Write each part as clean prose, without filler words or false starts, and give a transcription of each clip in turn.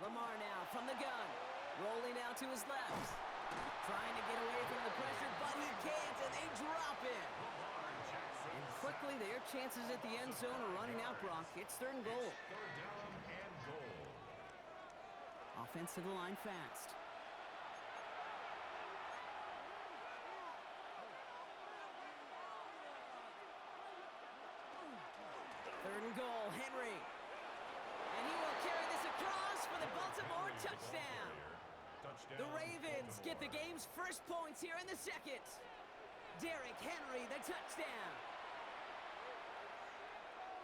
Lamar now from the gun. Rolling out to his left. Trying to get away from the pressure, but he can't, and they drop it. And quickly, their chances at the end zone are running out, Brock. It's 3rd and goal. Third down and goal. Offense to the line fast. Third and goal, Henry. And he will carry this across for the Baltimore touchdown. The Ravens get the game's first points here in the second. Derrick Henry, the touchdown.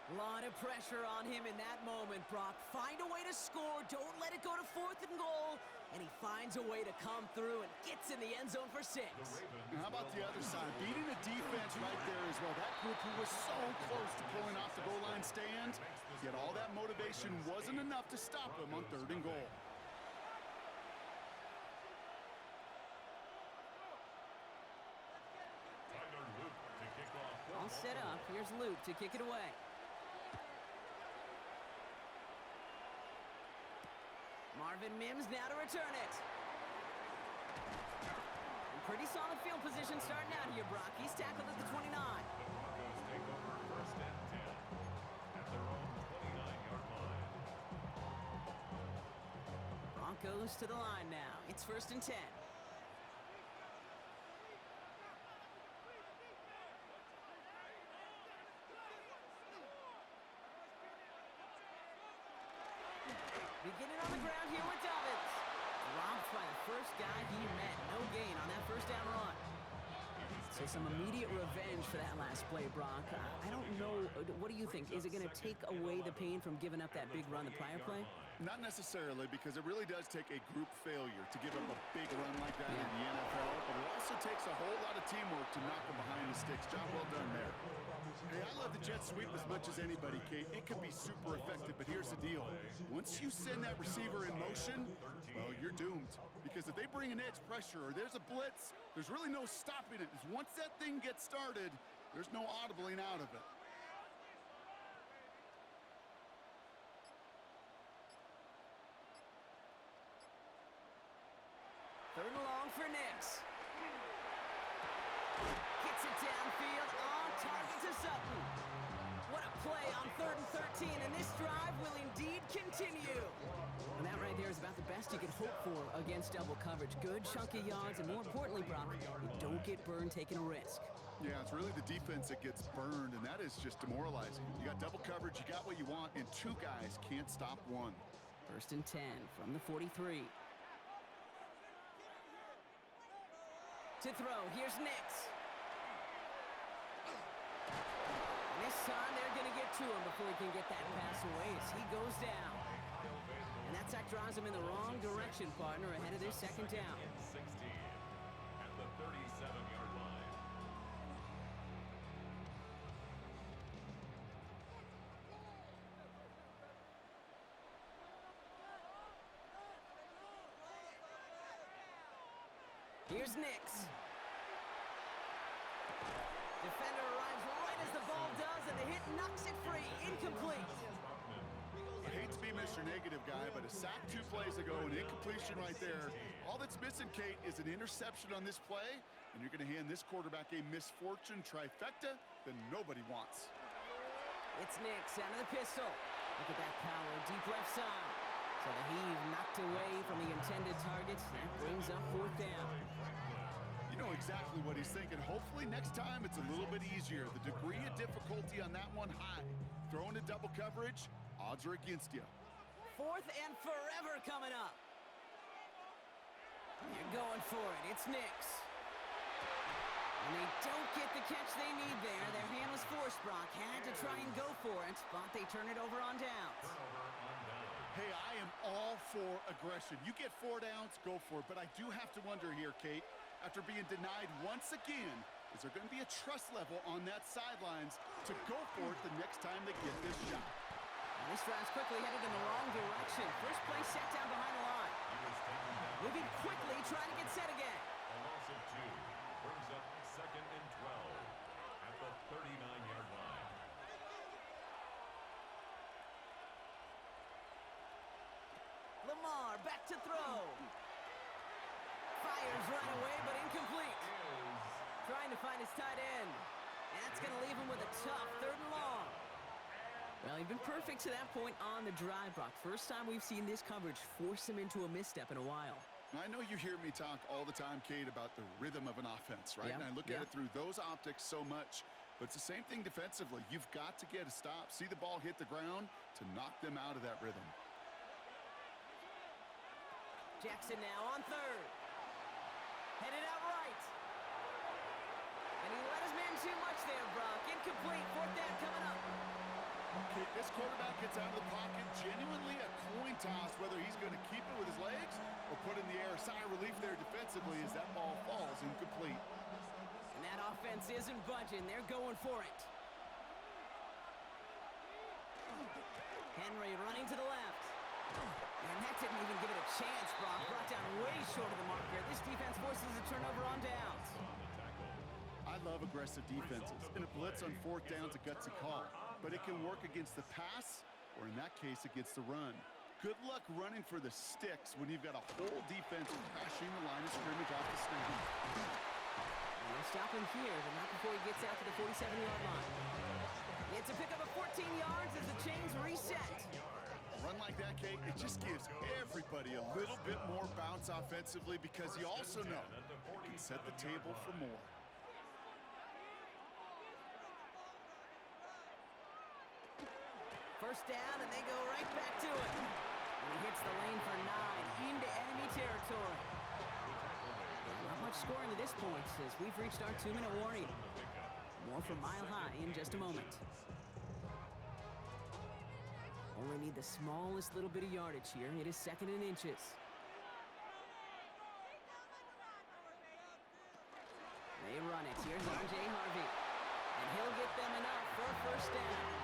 A lot of pressure on him in that moment, Brock. Find a way to score. Don't let it go to 4th and goal. And he finds a way to come through and gets in the end zone for 6. And how about the other side? Beating the defense right there as well. That group who was so close to pulling off the goal line stand, yet all that motivation wasn't enough to stop him on 3rd and goal. All set up. Here's Luke to kick it away. Marvin Mims now to return it. And pretty solid field position starting out here, Brock. He's tackled at the 29. The Broncos take over 1st and 10 at their own 29-yard line. Broncos to the line now. It's 1st and 10. Beginning on the ground here with Dobbins. Dropped by the first guy he met. No gain on that 1st down run. So some immediate revenge for that last play, Brock. I don't know. What do you think? Is it going to take away the pain from giving up that big run the prior play? Not necessarily, because it really does take a group failure to give up a big run like that in the NFL, but it also takes a whole lot of teamwork to knock them behind the sticks. Job well done there. Hey, I love the jet sweep as much as anybody, Kate. It can be super effective, but here's the deal. Once you send that receiver in motion, well, you're doomed. Because if they bring an edge pressure or there's a blitz, there's really no stopping it. Once that thing gets started, there's no audibling out of it. Third and long for Nix. Gets it downfield on target to Sutton. What a play on 3rd and 13, and this drive will indeed continue. And that right there is about the best you could hope for against double coverage. Good chunky yards, and more importantly, Brock, you don't get burned taking a risk. Yeah, it's really the defense that gets burned, and that is just demoralizing. You got double coverage, you got what you want, and 2 guys can't stop one. 1st and 10 from the 43. To throw, here's Nix. And this time they're going to get to him before he can get that pass away as he goes down. And that sack drives him in the wrong direction, partner, ahead of their 2nd down. 16 at the 37-yard line. Here's Nix. Defender arrives right as the ball does, and the hit knocks it free. Incomplete. I hate to be Mr. Negative guy, but a sack 2 plays ago, an incompletion right there. All that's missing, Kate, is an interception on this play, and you're going to hand this quarterback a misfortune trifecta that nobody wants. It's Nix out of the pistol. Look at that power, deep left side. So the heave knocked away from the intended target. That brings up 4th down. You know exactly what he's thinking. Hopefully next time it's a little bit easier. The degree of difficulty on that one high. Throwing to double coverage, odds are against you. 4th and forever coming up. You're going for it. It's Nix. And they don't get the catch they need there. Their hand was forced, Brock. Had to try and go for it, but they turn it over on downs. Hey, I am all for aggression. You get 4 downs, go for it. But I do have to wonder here, Kate, after being denied once again, is there going to be a trust level on that sidelines to go for it the next time they get this shot? And this drive's quickly headed in the wrong direction. First play set down behind the line. Moving quickly, trying to get set again. A loss of 2 brings up 2nd and 12 at the 39-yard line. Lamar back to throw. Fires right away, but incomplete. Trying to find his tight end. That's going to leave him with a tough 3rd and long. Well, he's been perfect to that point on the drive, Brock. First time we've seen this coverage force him into a misstep in a while. I know you hear me talk all the time, Kate, about the rhythm of an offense, right? Yeah, And I look at it through those optics so much. But it's the same thing defensively. You've got to get a stop, see the ball hit the ground to knock them out of that rhythm. Jackson now on 3rd. Headed out right. And he let his man too much there, Brock. Incomplete. 4th down coming up. Okay, this quarterback gets out of the pocket. Genuinely a coin toss whether he's going to keep it with his legs or put in the air. Sigh of relief there defensively as that ball falls incomplete. And that offense isn't budging. They're going for it. Henry running to the left. And that didn't even give it a chance, Brock. Brought down way short of the marker. This defense forces a turnover on downs. I love aggressive defenses, and a blitz on 4th down's a gutsy call. But it can work against the pass, or in that case, against the run. Good luck running for the sticks when you've got a whole defense crashing the line of scrimmage off the snap. And they'll stop him here, but not before he gets out to the 47-yard line. It's a pickup of 14 yards as the chains reset. A run like that, Kate, it just gives everybody a little bit more bounce offensively because you also know it can set the table for more. First down, and they go right back to it. And he hits the lane for 9 into enemy territory. Not much scoring to this point as we've reached our 2-minute warning. More from Mile High in just a moment. Only need the smallest little bit of yardage here. It is 2nd and inches. They run it. Here's R.J. Harvey. And he'll get them enough for a first down.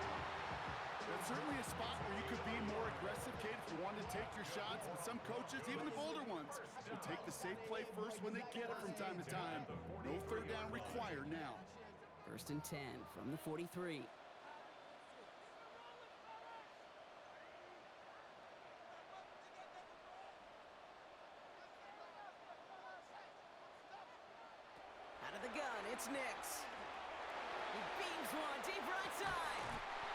That's certainly a spot where you could be more aggressive, Kate, if you want to take your shots. And some coaches, even the bolder ones, will take the safe play first when they get it from time to time. No 3rd down required now. 1st and 10 from the 43. Out of the gun, it's Nix. He beams one deep right side.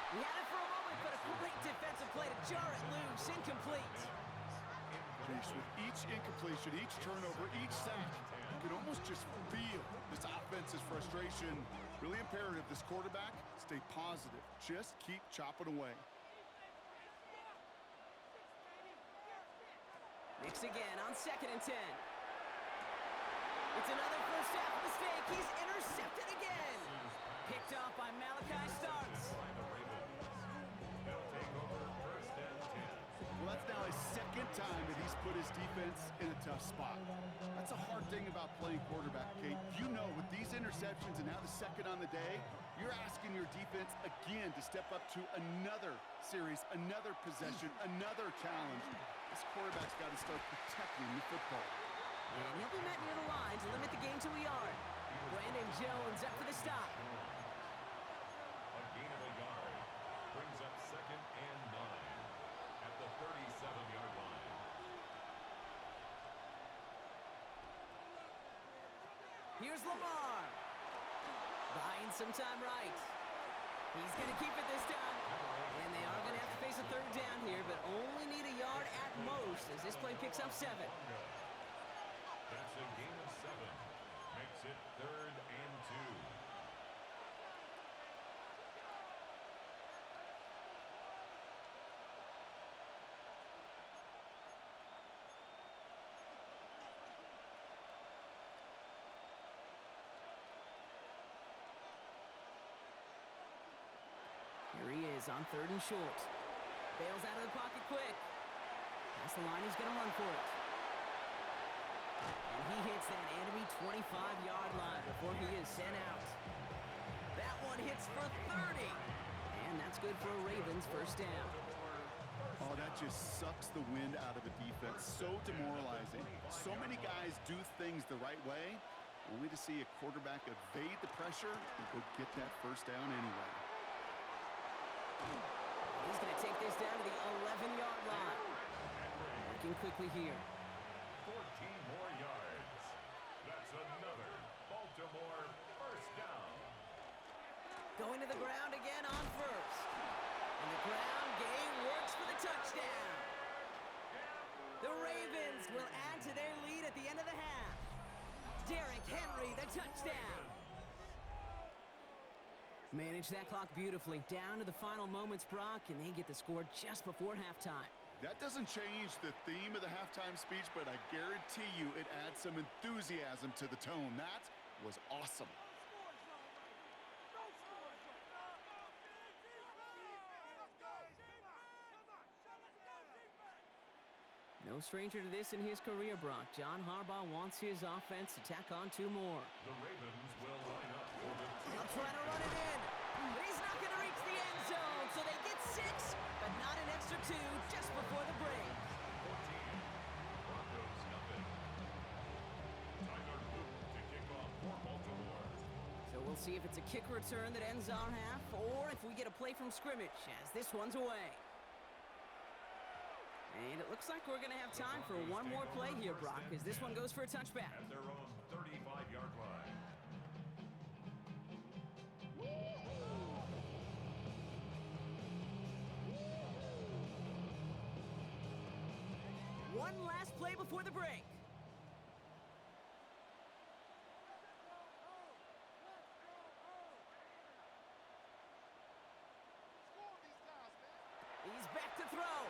He had it for a moment, but a great defensive play to jar it loose. Incomplete. Jace, with each incompletion, each turnover, each sack, you can almost just feel this offense's frustration. Really imperative this quarterback stay positive. Just keep chopping away. Nix again on 2nd and 10. It's another first half mistake. He's intercepted again. Picked off by Malachi Starks. Well, that's now his 2nd time that he's put his defense in a tough spot. That's a hard thing about playing quarterback, Kate. You know, with these interceptions and now the 2nd on the day, you're asking your defense again to step up to another series, another possession, another challenge. This quarterback's got to start protecting the football. And he'll be met near the line to limit the game to a yard. Brandon Jones up for the stop. A gain of a yard brings up 2nd and 9 at the 37-yard line. Here's Lamar. Buying some time right. He's going to keep it this time. And they are going to have to face a 3rd down here, but only need a yard at most as this play picks up 7. That's a gain of 7. Makes it 3rd and 2. Here he is on 3rd and short. Bails out of the pocket quick. Past the line, he's going to run for it. And he hits that enemy 25-yard line before he is sent out. That one hits for 30. And that's good for a Ravens first down. Oh, that just sucks the wind out of a defense. So demoralizing. So many guys do things the right way, only to see a quarterback evade the pressure and go get that first down anyway. He's going to take this down to the 11-yard line. quickly here. 14 more yards. That's another Baltimore first down. Going to the ground again on first. And the ground game works for the touchdown. The Ravens will add to their lead at the end of the half. Derrick Henry, the touchdown. Manage that clock beautifully. Down to the final moments, Brock, and they get the score just before halftime. That doesn't change the theme of the halftime speech, but I guarantee you it adds some enthusiasm to the tone. That was awesome. No stranger to this in his career, Brock. John Harbaugh wants his offense to tack on 2 more. The Ravens will line up for the They'll try to run it in, but he's not going to reach the end zone, so they get 6, but not an extra 2 just before the break. 14. Broncos nothing. Tyler Luke to kick off for Baltimore. So we'll see if it's a kick return that ends our half, or if we get a play from scrimmage, as this one's away. And it looks like we're going to have time for one more play here, Brock, as this one goes for a touchback. At their own 35-yard line. One last play before the break. He's back to throw.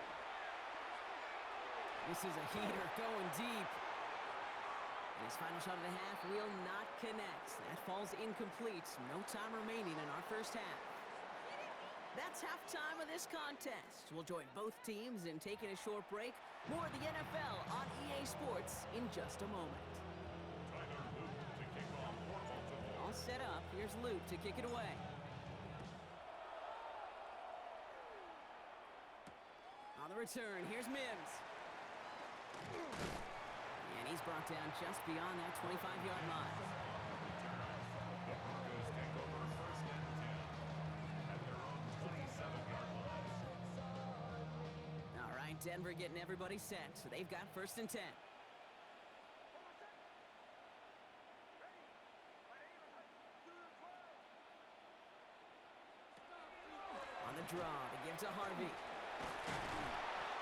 This is a heater going deep. And his final shot of the half will not connect. That falls incomplete. No time remaining in our first half. That's halftime of this contest. We'll join both teams in taking a short break. More of the NFL on EA Sports in just a moment. Tyler Luke to kick off for Baltimore. All set up. Here's Luke to kick it away. On the return, here's Mims. And he's brought down just beyond that 25-yard line. The Broncos take over first and 10 at their own 27-yard line. All right, Denver getting everybody set, so they've got first and 10. On the draw, they give to Harvey.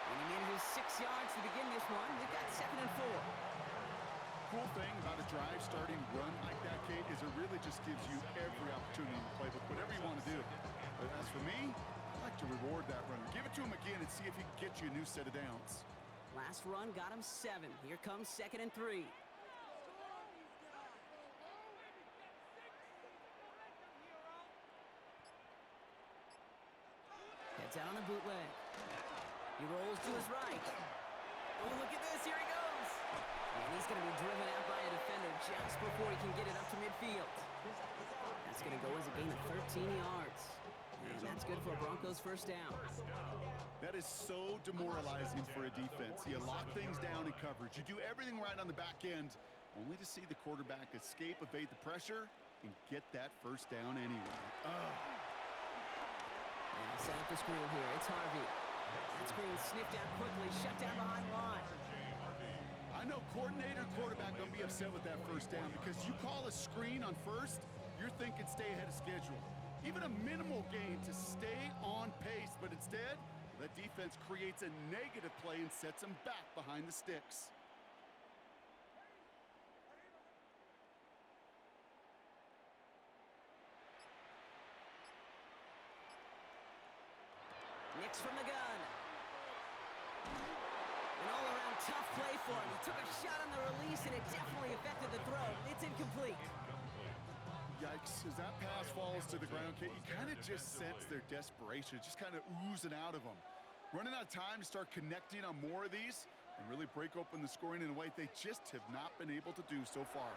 And he manages 6 yards to begin this one. We've got 2nd and 4. Cool thing about a drive starting run like that, Kate, is it really just gives you every opportunity to play with whatever you want to do. But as for me, I like to reward that runner. Give it to him again and see if he can get you a new set of downs. Last run got him 7. Here comes 2nd and 3. Heads out on the bootleg. He rolls to his right. Oh, look at this. Here he goes. And he's going to be driven out by a defender just before he can get it up to midfield. That's going to go as a gain of 13 yards. And that's good for a Broncos first down. That is so demoralizing for a defense. You lock things down in coverage. You do everything right on the back end, only to see the quarterback escape, evade the pressure, and get that first down anyway. And set up the screen here. It's Harvey. That screen sniffed out quickly, shut down behind line. I know coordinator, quarterback going to be upset with that first down because you call a screen on first, you're thinking stay ahead of schedule. Even a minimal gain to stay on pace, but instead, that defense creates a negative play and sets them back behind the sticks. Nix from the gun. An all-around tough play for him. He took a shot on the release, and it definitely affected the throw. It's incomplete. Yikes, as that pass falls to the ground, Kate, you kind of just sense their desperation, just kind of oozing out of them. Running out of time to start connecting on more of these and really break open the scoring in a way they just have not been able to do so far.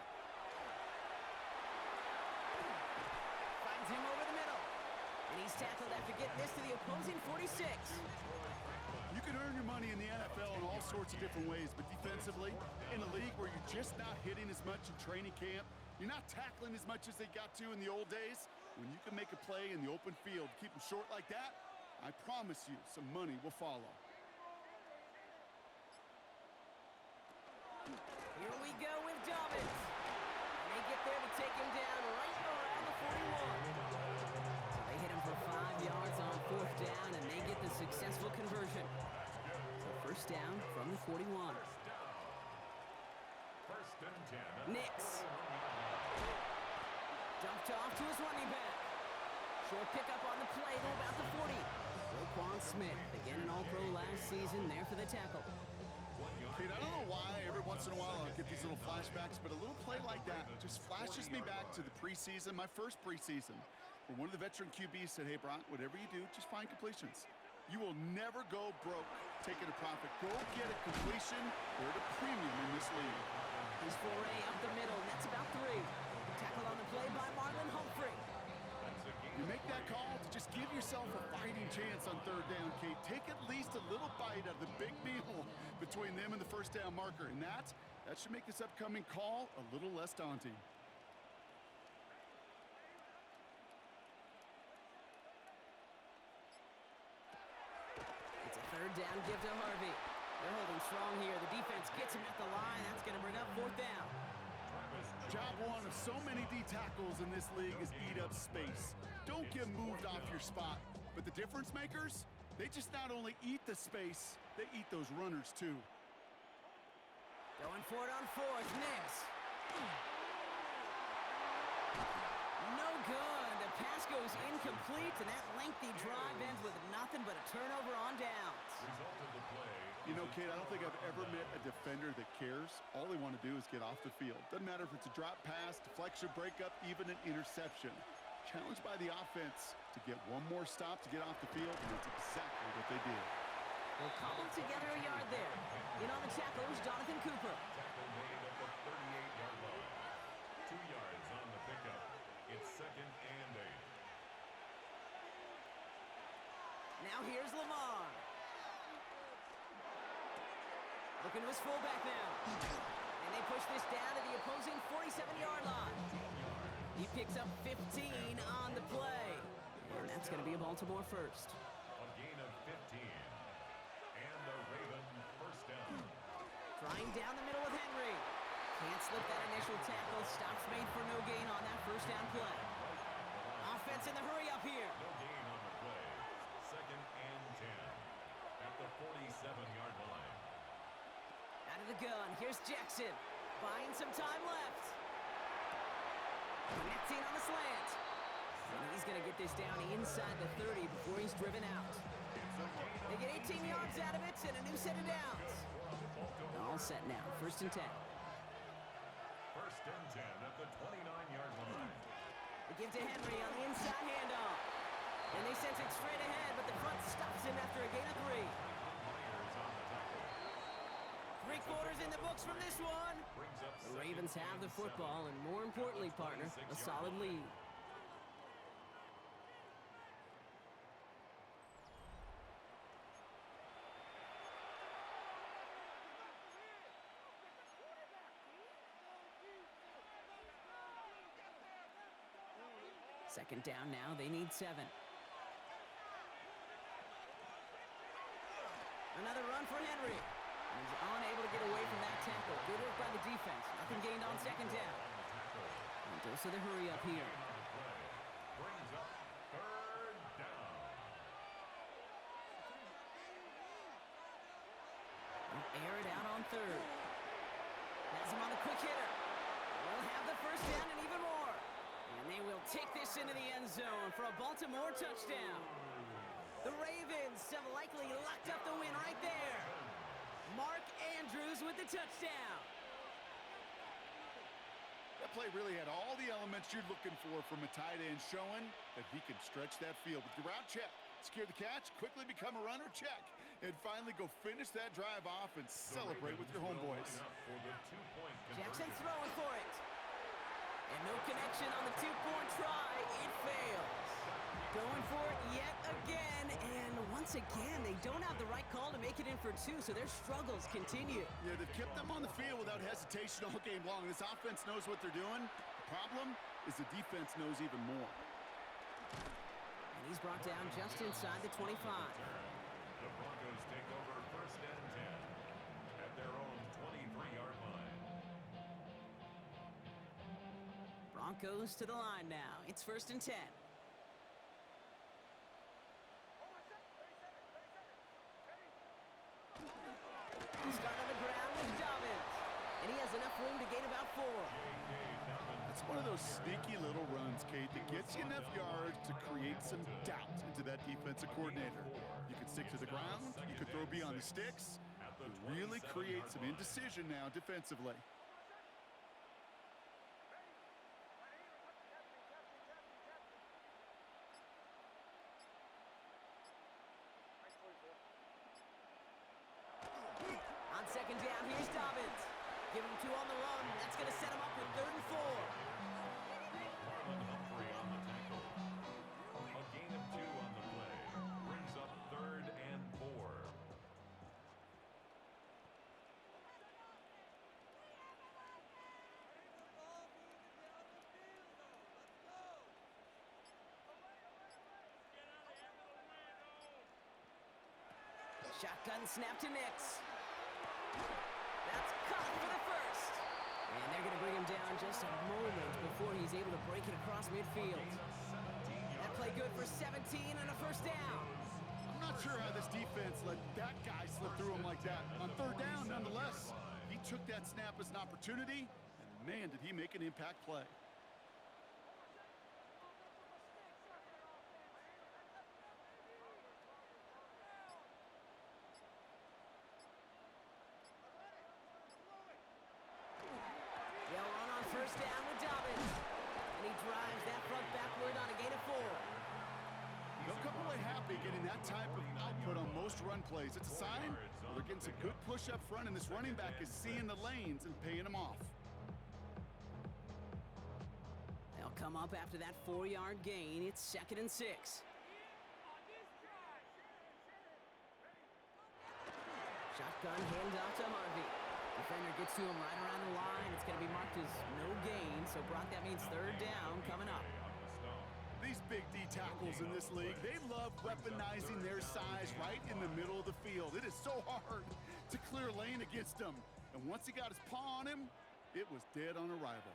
Finds him over the middle. And he's tackled after getting this to the opposing 46. You can earn your money in the NFL in all sorts of different ways, but defensively, in a league where you're just not hitting as much in training camp, you're not tackling as much as they got to in the old days, when you can make a play in the open field, keep them short like that, I promise you some money will follow. Here we go with Dobbins. And they get there to take him down right around the 41. So they hit him for 5 yards on 4th down, and they get the successful conversion. So first down from the 41. First and 10. Nix. Dumped off to his running back. Short pickup on the play to about the 40. Roquan Smith, again an All-Pro last season, there for the tackle. Kate, I don't know why every once in a while I get these little flashbacks, but a little play like that just flashes me back to the preseason, my first preseason, where one of the veteran QBs said, hey, Brock, whatever you do, just find completions. You will never go broke taking a profit. Go get a completion or at a premium in this league. His foray up the middle, and that's about 3. Tackled on the play by Marlon Humphrey. You make that call to just give yourself a fighting chance on 3rd down, Kate. Take at least a little bite out of the big meal between them and the first down marker, and that should make this upcoming call a little less daunting. It's a 3rd down give to Harvey. They're holding strong here. The defense gets him at the line. That's going to bring up 4th down. Job one of so many D tackles in this league is eat up space. Don't get moved off your spot. But the difference makers, they just not only eat the space, they eat those runners too. Going for it on 4th. Nix. No good. The pass goes incomplete, and that lengthy drive ends with nothing but a turnover on downs. Result of the play. You know, Kate, I don't think I've ever met a defender that cares. All they want to do is get off the field. Doesn't matter if it's a drop pass, deflection, breakup, even an interception. Challenged by the offense to get one more stop to get off the field, and that's exactly what they did. They'll cobble together a yard there. In on the tackle is Jonathan Cooper. Tackle made at the 38-yard line. 2 yards on the pickup. It's 2nd and 8. Now here's Lamar. Looking to his fullback now. And they push this down to the opposing 47-yard line. He picks up 15 on the play. And that's going to be a Baltimore first. A gain of 15. And a Raven first down. Trying down the middle with Henry. Can't slip that initial tackle. Stops made for no gain on that first down play. Offense in the hurry up here. No gain on the play. 2nd and 10. At the 47-yard line. Out of the gun. Here's Jackson. Buying some time left. Connecting on the slant. And he's going to get this down inside the 30 before he's driven out. They get 18 yards out of it and a new set of downs. All set now. 1st and 10. 1st and 10 at the 29-yard line. They give to Henry on the inside handoff. And they send it straight ahead, but the front stops him after a gain of 3. Myers on the tackle. 3 quarters in the books from this one. Brings up The Ravens have the football, and more importantly, partner, a solid lead. Second down now, they need 7. Another run for Henry. He's unable to get away from that tackle. Good work by the defense. Nothing gained on 2nd down. And dose of the hurry up here. Brings up 3rd down. They'll air it out on 3rd. Has him on the quick hitter. We'll have the first down and even more. And they will take this into the end zone for a Baltimore touchdown. The Ravens have likely locked up the win right there. Mark Andrews with the touchdown. That play really had all the elements you're looking for from a tight end, showing that he can stretch that field with your route check, secure the catch, quickly become a runner check, and finally go finish that drive off and celebrate with your homeboys. Jackson throwing for it. And no connection on the 2-point try. It fails. Going for it yet again, and once again, they don't have the right call to make it in for 2, so their struggles continue. Yeah, they've kept them on the field without hesitation all game long. This offense knows what they're doing. The problem is the defense knows even more. And he's brought down just inside the 25. The Broncos take over 1st and 10 at their own 23-yard line. Broncos to the line now. It's 1st and 10. Start on the ground with Dobbins. And he has enough room to gain about 4. That's one of those sneaky little runs, Kate, that gets you enough yards to create some doubt into that defensive coordinator. You can stick to the ground, you can throw beyond the sticks. It really creates some indecision now defensively. On 2nd down, here's Dobbins. Give him 2 on the run. That's going to set him up with 3rd and 4. Marlon Humphrey on the tackle. A gain of 2 on the play. Brings up 3rd and 4. Shotgun snap to Nix. That's caught for the first. And they're going to bring him down just a moment before he's able to break it across midfield. That play good for 17 and a 1st down. I'm not sure how this defense let that guy slip through him like that. On 3rd down, nonetheless, he took that snap as an opportunity, and man, did he make an impact play. They'll run on 1st down with Dobbins. And he drives that front backward on a gain of 4. They'll come away happy getting that type of output on most run plays. It's a sign they're getting some good push up front, and this running back is seeing the lanes and paying them off. They'll come up after that 4-yard gain. It's 2nd and 6. Shotgun handoff to Harvey. Defender gets to him right around the line. It's going to be marked as no gain. So, Brock, that means 3rd down coming up. These big D tackles in this league, they love weaponizing their size right in the middle of the field. It is so hard to clear lane against them. And once he got his paw on him, it was dead on arrival.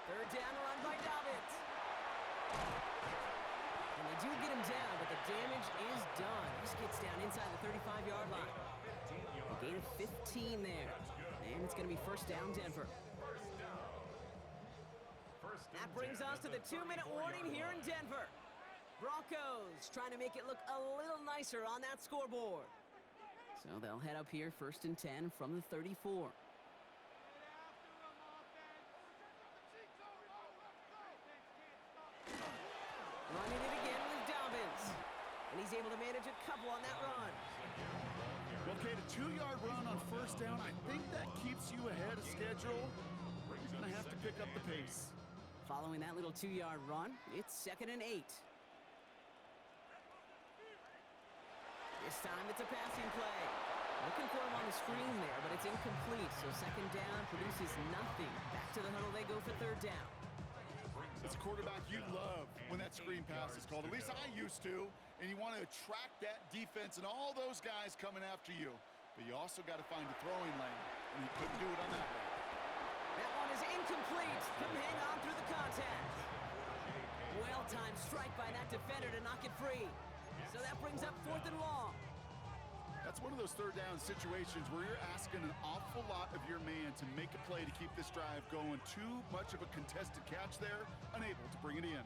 Third down run by Dobbins. And they do get him down, but the damage is done. This gets down inside the 35-yard line. A gain of 15 there. And it's going to be 1st down, Denver. That brings us to the 2-minute warning here in Denver. Broncos trying to make it look a little nicer on that scoreboard. So they'll head up here 1st and 10 from the 34. Running it again with Dobbins. And he's able to manage a couple on that run. Okay, the 2-yard run on 1st down, I think that keeps you ahead of schedule. He's going to have to pick up the pace. Following that little 2-yard run, it's 2nd and 8. This time it's a passing play. Looking for him on the screen there, but it's incomplete. So 2nd down produces nothing. Back to the huddle they go for 3rd down. As a quarterback, you love when that screen pass is called. At least I used to. And you want to attract that defense and all those guys coming after you. But you also got to find the throwing lane. And he couldn't do it on that one. That one is incomplete. Couldn't hang on through the contact. Well-timed strike by that defender to knock it free. So that brings up 4th and long. That's one of those 3rd down situations where you're asking an awful lot of your man to make a play to keep this drive going. Too much of a contested catch there, unable to bring it in.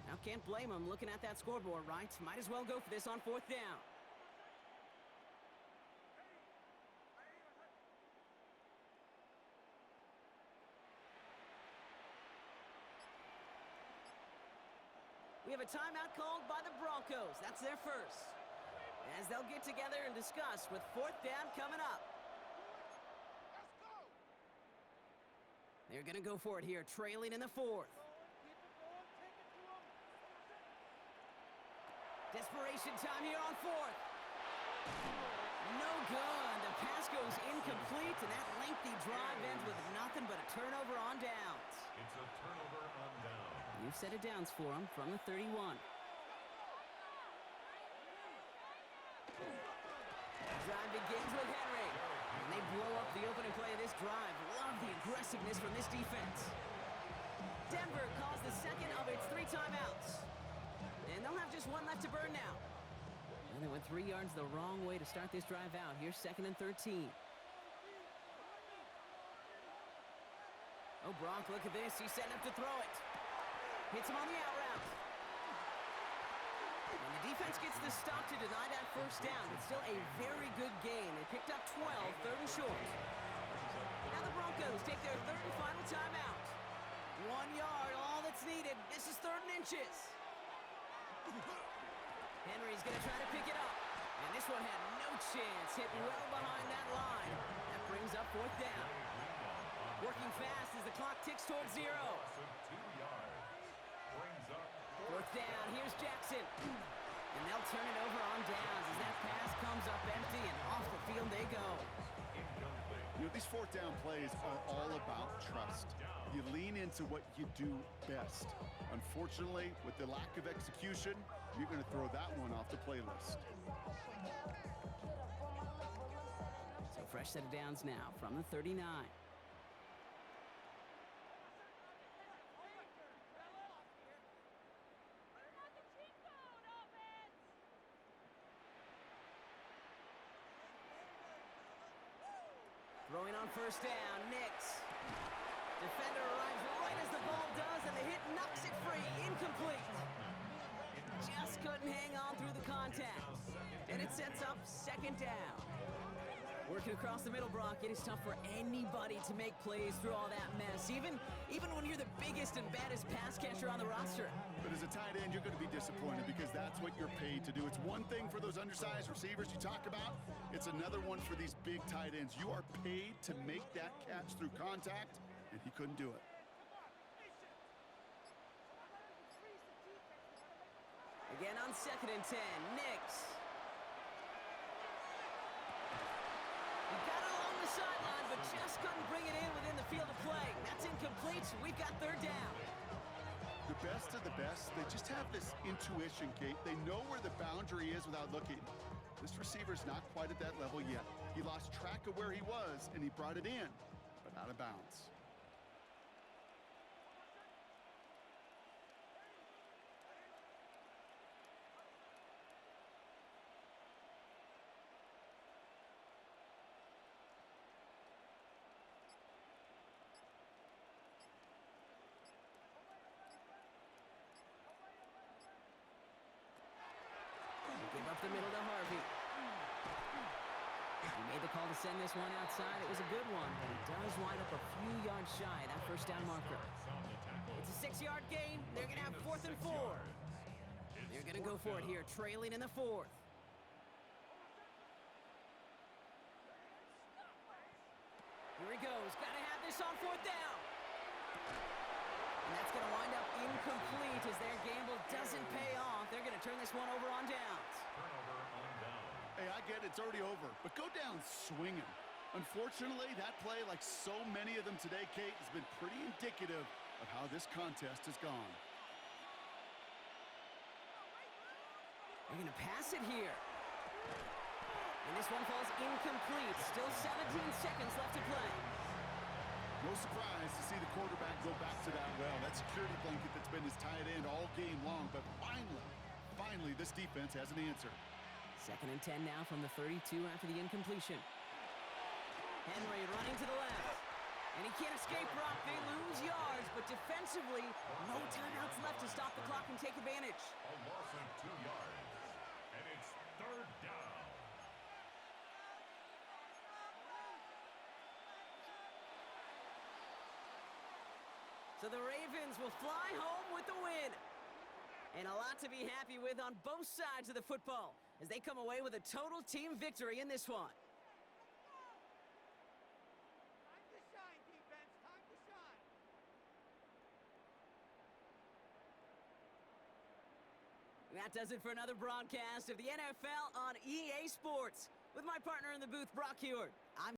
Now can't blame him looking at that scoreboard, right? Might as well go for this on 4th down. We have a timeout called by the Broncos. That's their first. As they'll get together and discuss with 4th down coming up. They're going to go for it here, trailing in the 4th. Desperation time here on 4th. No good. The pass goes incomplete, and that lengthy drive ends with nothing but a turnover on downs. It's a turnover on downs. New set of downs for him from the 31. Drive begins with Henry. And they blow up the opening play of this drive. Love the aggressiveness from this defense. Denver calls the second of its 3 timeouts. And they'll have just one left to burn now. And they went 3 yards the wrong way to start this drive out. Here's 2nd and 13. Oh, Bronk, look at this. He's setting up to throw it. Hits him on the out route. And the defense gets the stop to deny that first down. It's still a very good game. They picked up 12, 3rd and short. Now the Broncos take their 3rd and final timeout. 1 yard, all that's needed. This is 3rd and inches. Henry's going to try to pick it up. And this one had no chance. Hit well behind that line. That brings up 4th down. Working fast as the clock ticks towards 0. 4th down, here's Jackson. And they'll turn it over on downs as that pass comes up empty and off the field they go. You know, these 4th down plays are all about trust. You lean into what you do best. Unfortunately, with the lack of execution, you're going to throw that one off the playlist. So fresh set of downs now from the 39. Throwing on 1st down, Nix. Defender arrives right as the ball does, and the hit knocks it free. Incomplete. Just couldn't hang on through the contact. And it sets up 2nd down. Working across the middle, Brock, it is tough for anybody to make plays through all that mess, even when you're the biggest and baddest pass catcher on the roster. But as a tight end, you're going to be disappointed because that's what you're paid to do. It's one thing for those undersized receivers you talk about. It's another one for these big tight ends. You are paid to make that catch through contact, and he couldn't do it. Again on 2nd and 10, Nix. He got it along the sideline, but just couldn't bring it in within the field of play. That's incomplete. We've got 3rd down. The best of the best, they just have this intuition, Kate. They know where the boundary is without looking. This receiver's not quite at that level yet. He lost track of where he was, and he brought it in, but out of bounds. Give up the middle to Harvey. He made the call to send this one outside. It was a good one, but he does wind up a few yards shy of that 1st down marker. It's a 6-yard gain. They're going to have 4th and 4. They're going to go for it here, trailing in the 4th. Here he goes. Got to have this on 4th down. And that's going to wind up incomplete as their gamble doesn't pay off. They're going to turn this one over on downs. Hey, I get it. It's already over. But go down swinging. Unfortunately, that play, like so many of them today, Kate, has been pretty indicative of how this contest has gone. They're going to pass it here. And this one falls incomplete. Still 17 seconds left to play. No surprise to see the quarterback go back to that well. That security blanket that's been his tight end all game long. But finally, this defense has an answer. 2nd and 10 now from the 32 after the incompletion. Henry running to the left. And he can't escape, Brock. They lose yards, but defensively, no timeouts left to stop the clock and take advantage. A loss of 2 yards. And it's 3rd down. So the Ravens will fly home with the win. And a lot to be happy with on both sides of the football as they come away with a total team victory in this one. Time to shine, defense. Time to shine. That does it for another broadcast of the NFL on EA Sports. With my partner in the booth, Brock Heward. I'm